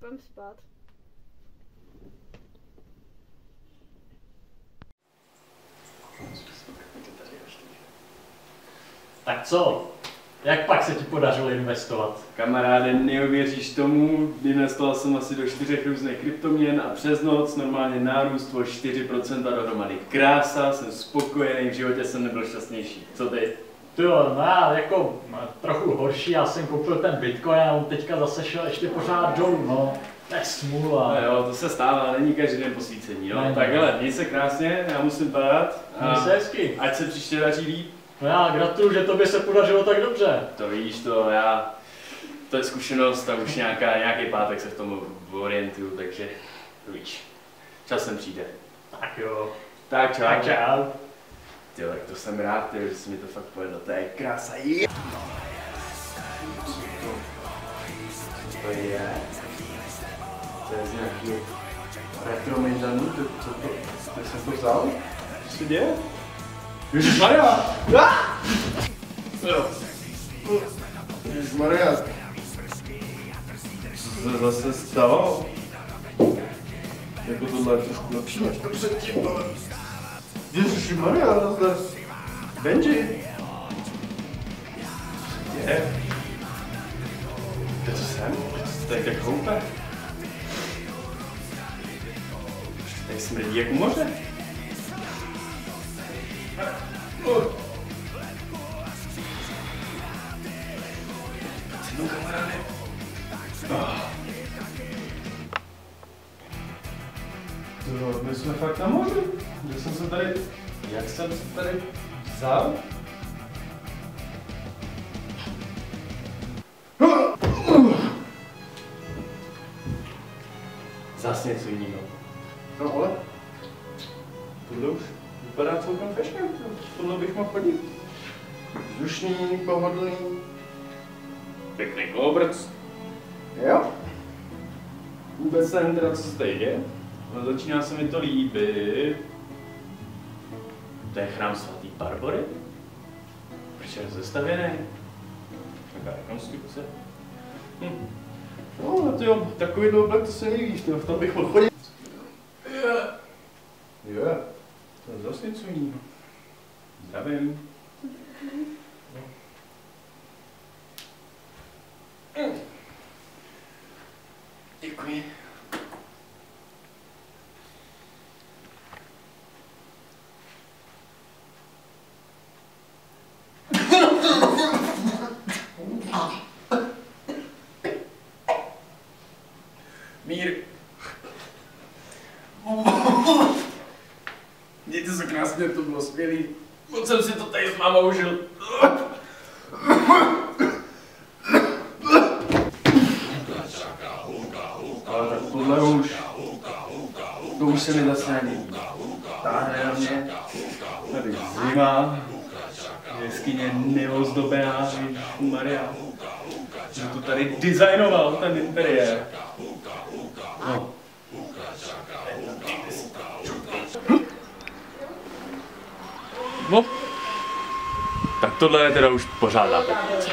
Půjdem spát. Tak co? Jak pak se ti podařilo investovat? Kamaráde, neuvěříš tomu, investoval jsem asi do 4 různých kryptoměn a přes noc normálně nárůst o 4% dohromady. Krása, jsem spokojený, v životě jsem nebyl šťastnější. Co ty? Jo, no já jako trochu horší, já jsem koupil ten Bitcoin a on teďka zase šel ještě pořád dolů, no. To je smůla. No jo, to se stává, není každý den posvícení, jo. Ne, Tak hele, měj se krásně, já musím padat. Měj se hezky. Ať se příště daří líp. No já gratuluju, že tobě se podařilo tak dobře. To víš, to je zkušenost a už nějaký pátek se v tom orientuju, takže to víš, časem přijde. Tak jo. Tak čau. Tak čau. Jo, tak to jsem rád, že se mi to fakt povedlo, to je krása. Co to je? To je z nějakého retro mejdanu, co to, kde jsem to vzal? Co se děje? Ježišmarja! Ježišmarja! Co se zase stalo? Jako tohle je trošku lepší než to předtím, ale... Ježišmarja, nazdar! Benji! Je? To co jsem? To je tak houpe? Tak smrdí jak u moře? No kamaráde. To my jsme fakt na moři. Kde jsem se tady... Jak jsem se tady vzal? Zas něco jiného. No ale... Tohle už vypadá celkem fešně. Tohle bych mohl chodit. Vzdušný, pohodlný. Pěkný kolobrc. Jo. Vůbec nevím teda, co se tady děje. Ale začíná se mi to líbit. To je chrám svatý Barbory? Proč je rozestavěný? Jaká rekonstrukce? No, to jo, takovýhle oblek to se nevíš, v tom bych mohl chodit. Jo, to je zase něco jiného. Zdravím. Děkuji. Mír. Mějte se krásně, to bylo skvělý. Moc jsem si to tady s mámou užil. Ale tak tohle to už se mi zase nelíbí. Táhne na mě, tady zima, jeskyně neozdobená, Maria. Že to tady designoval, ten interiér. No. No. Tak tohle je teda už pořád zápětnice.